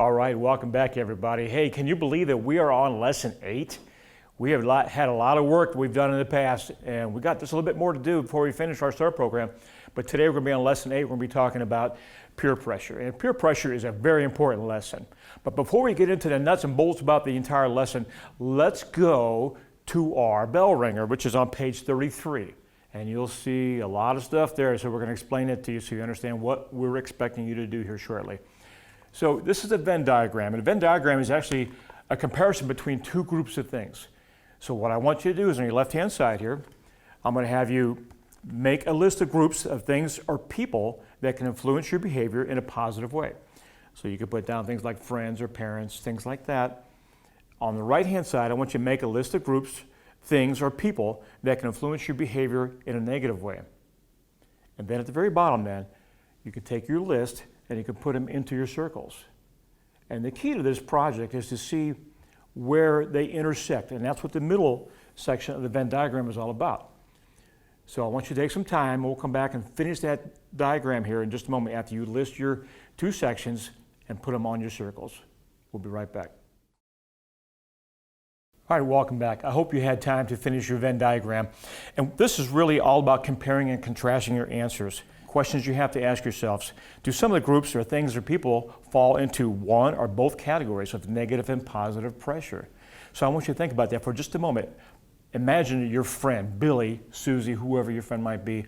All right, welcome back everybody. Hey, can you believe that we are on lesson 8? We have had a lot of work we've done in the past, and we got just a little bit more to do before we finish our START program. But today we're going to be on lesson 8. We're going to be talking about peer pressure. And peer pressure is a very important lesson. But before we get into the nuts and bolts about the entire lesson, let's go to our bell ringer, which is on page 33. And you'll see a lot of stuff there, so we're going to explain it to you so you understand what we're expecting you to do here shortly. So this is a Venn diagram, and a Venn diagram is actually a comparison between two groups of things. So what I want you to do is on your left-hand side here, I'm going to have you make a list of groups of things or people that can influence your behavior in a positive way. So you can put down things like friends or parents, things like that. On the right-hand side, I want you to make a list of groups, things, or people that can influence your behavior in a negative way. And then at the very bottom then, you can take your list and you can put them into your circles. And the key to this project is to see where they intersect, and that's what the middle section of the Venn diagram is all about. So I want you to take some time, and we'll come back and finish that diagram here in just a moment after you list your two sections and put them on your circles. We'll be right back. All right, welcome back. I hope you had time to finish your Venn diagram. And this is really all about comparing and contrasting your answers. Questions you have to ask yourselves. Do some of the groups or things or people fall into one or both categories of negative and positive pressure? So I want you to think about that for just a moment. Imagine your friend, Billy, Susie, whoever your friend might be,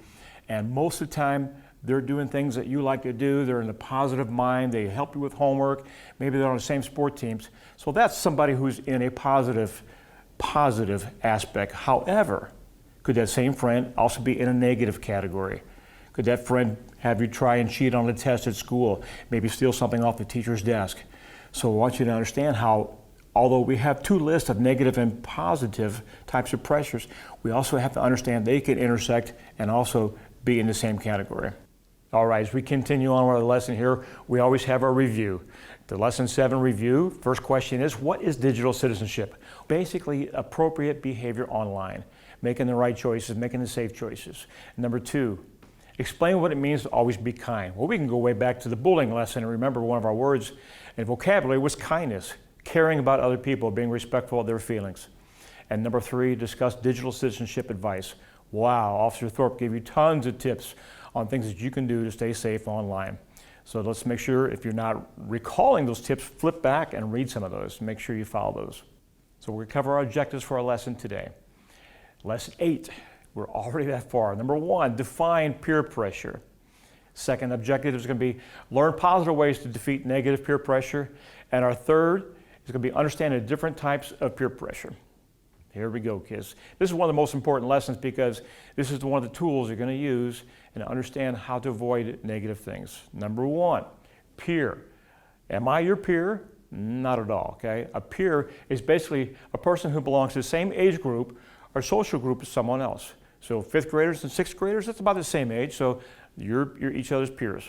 and most of the time they're doing things that you like to do. They're in a positive mind. They help you with homework. Maybe they're on the same sport teams. So that's somebody who's in a positive aspect. However, could that same friend also be in a negative category? Could that friend have you try and cheat on a test at school, maybe steal something off the teacher's desk? So I want you to understand how, although we have two lists of negative and positive types of pressures, we also have to understand they can intersect and also be in the same category. All right, as we continue on with our lesson here, we always have our review. The Lesson 7 review, first question is, what is digital citizenship? Basically, appropriate behavior online, making the right choices, making the safe choices. Number 2, explain what it means to always be kind. Well, we can go way back to the bullying lesson and remember one of our words and vocabulary was kindness, caring about other people, being respectful of their feelings. And number 3, discuss digital citizenship advice. Wow, Officer Thorpe gave you tons of tips on things that you can do to stay safe online. So let's make sure if you're not recalling those tips, flip back and read some of those. Make sure you follow those. So we're going to cover our objectives for our lesson today. Lesson 8. We're already that far. Number 1, define peer pressure. Second objective is going to be learn positive ways to defeat negative peer pressure. And our third is going to be understanding different types of peer pressure. Here we go, kids. This is one of the most important lessons because this is one of the tools you're going to use and understand how to avoid negative things. Number 1, peer. Am I your peer? Not at all, okay? A peer is basically a person who belongs to the same age group or social group as someone else. So 5th graders and 6th graders, that's about the same age, so you're each other's peers.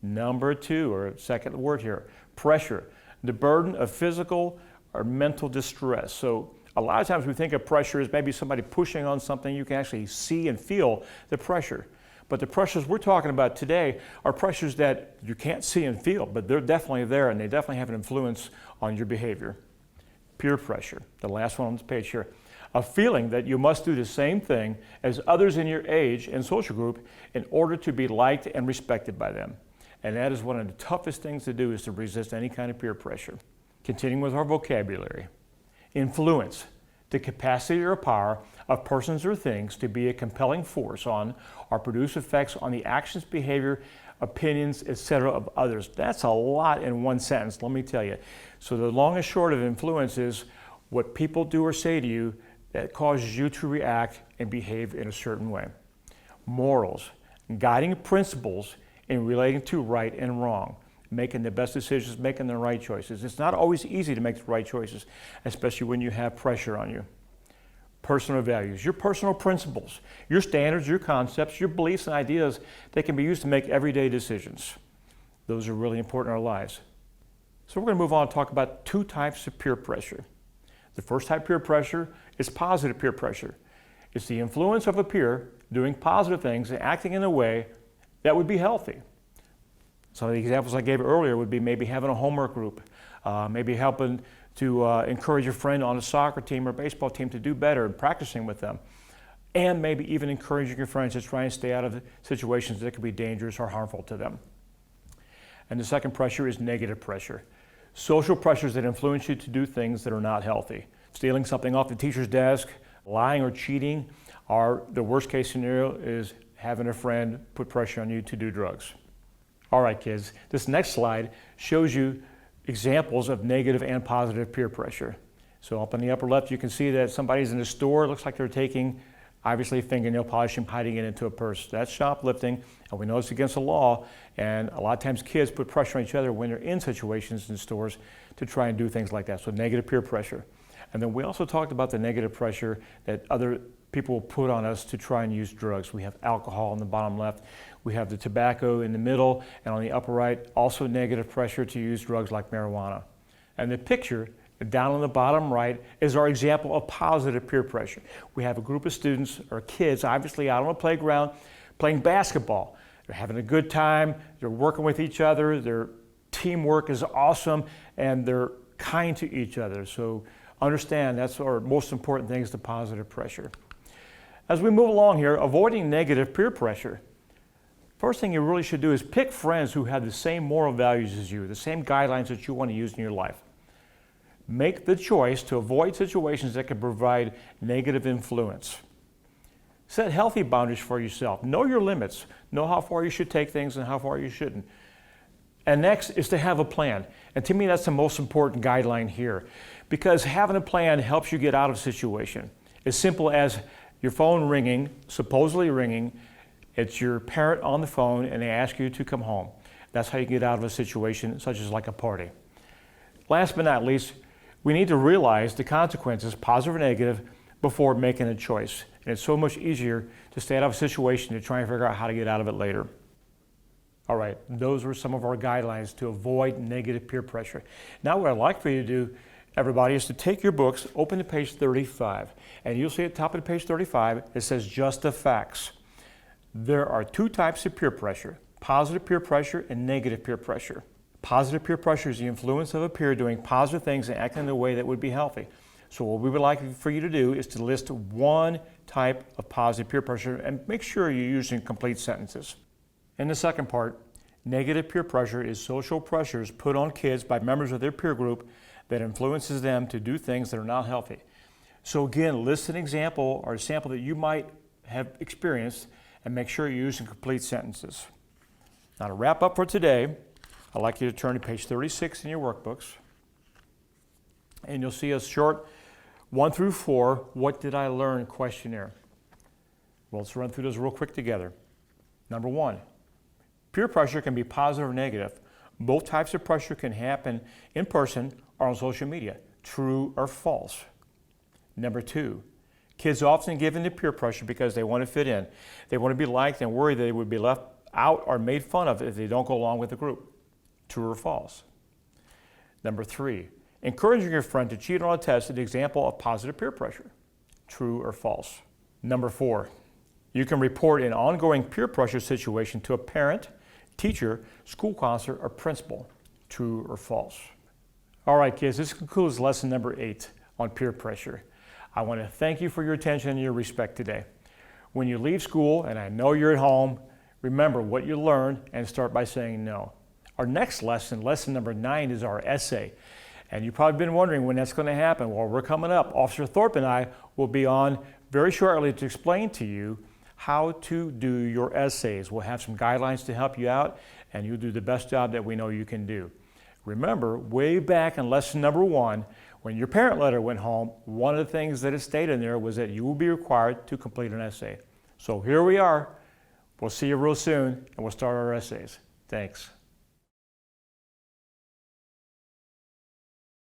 Number 2, or second word here, pressure. The burden of physical or mental distress. So a lot of times we think of pressure as maybe somebody pushing on something. You can actually see and feel the pressure. But the pressures we're talking about today are pressures that you can't see and feel, but they're definitely there and they definitely have an influence on your behavior. Peer pressure, the last one on this page here. A feeling that you must do the same thing as others in your age and social group in order to be liked and respected by them. And that is one of the toughest things to do, is to resist any kind of peer pressure. Continuing with our vocabulary. Influence, the capacity or power of persons or things to be a compelling force on or produce effects on the actions, behavior, opinions, etc. of others. That's a lot in one sentence, let me tell you. So the long and short of influence is what people do or say to you that causes you to react and behave in a certain way. Morals, guiding principles in relating to right and wrong, making the best decisions, making the right choices. It's not always easy to make the right choices, especially when you have pressure on you. Personal values, your personal principles, your standards, your concepts, your beliefs and ideas that can be used to make everyday decisions. Those are really important in our lives. So we're going to move on and talk about 2 types of peer pressure. The first type of peer pressure is positive peer pressure. It's the influence of a peer doing positive things and acting in a way that would be healthy. Some of the examples I gave earlier would be maybe having a homework group, maybe helping to encourage a friend on a soccer team or baseball team to do better and practicing with them. And maybe even encouraging your friends to try and stay out of situations that could be dangerous or harmful to them. And the second pressure is negative pressure. Social pressures that influence you to do things that are not healthy. Stealing something off the teacher's desk, lying or cheating, or the worst case scenario is having a friend put pressure on you to do drugs. All right, kids, this next slide shows you examples of negative and positive peer pressure. So up in the upper left, you can see that somebody's in a store. It looks like they're taking, obviously, fingernail polish and hiding it into a purse. That's shoplifting, and we know it's against the law. And a lot of times kids put pressure on each other when they're in situations in stores to try and do things like that. So negative peer pressure. And then we also talked about the negative pressure that other people will put on us to try and use drugs. We have alcohol on the bottom left. We have the tobacco in the middle, and on the upper right, also negative pressure to use drugs like marijuana. And the picture down on the bottom right is our example of positive peer pressure. We have a group of students or kids obviously out on a playground playing basketball. They're having a good time, they're working with each other, their teamwork is awesome, and they're kind to each other. So understand that's our most important thing is the positive pressure. As we move along here, avoiding negative peer pressure. First thing you really should do is pick friends who have the same moral values as you, the same guidelines that you want to use in your life. Make the choice to avoid situations that can provide negative influence. Set healthy boundaries for yourself. Know your limits. Know how far you should take things and how far you shouldn't. And next is to have a plan. And to me, that's the most important guideline here, because having a plan helps you get out of a situation. As simple as your phone ringing, supposedly ringing, it's your parent on the phone and they ask you to come home. That's how you get out of a situation such as like a party. Last but not least, we need to realize the consequences, positive or negative, before making a choice. And it's so much easier to stay out of a situation to try and figure out how to get out of it later. All right, those were some of our guidelines to avoid negative peer pressure. Now what I'd like for you to do, everybody, is to take your books, open to page 35, and you'll see at the top of page 35, it says just the facts. There are two types of peer pressure, positive peer pressure and negative peer pressure. Positive peer pressure is the influence of a peer doing positive things and acting in a way that would be healthy. So what we would like for you to do is to list one type of positive peer pressure and make sure you're using complete sentences. In the second part, negative peer pressure is social pressures put on kids by members of their peer group that influences them to do things that are not healthy. So again, list an example or a sample that you might have experienced and make sure you're using complete sentences. Now to wrap up for today, I'd like you to turn to page 36 in your workbooks, and you'll see a short 1 through 4, what did I learn questionnaire. Well, let's run through those real quick together. Number 1, peer pressure can be positive or negative. Both types of pressure can happen in person or on social media. True or false? Number 2, kids often give in to peer pressure because they want to fit in. They want to be liked and worry that they would be left out or made fun of if they don't go along with the group. True or false? Number 3, encouraging your friend to cheat on a test is an example of positive peer pressure. True or false? Number 4, you can report an ongoing peer pressure situation to a parent, teacher, school counselor, or principal. True or false? All right, kids, this concludes lesson number 8 on peer pressure. I want to thank you for your attention and your respect today. When you leave school, and I know you're at home, remember what you learned and start by saying no. Our next lesson, lesson number 9, is our essay. And you've probably been wondering when that's going to happen. Well, we're coming up. Officer Thorpe and I will be on very shortly to explain to you how to do your essays. We'll have some guidelines to help you out, and you'll do the best job that we know you can do. Remember, way back in lesson number 1, when your parent letter went home, one of the things that it stated in there was that you will be required to complete an essay. So here we are. We'll see you real soon, and we'll start our essays. Thanks.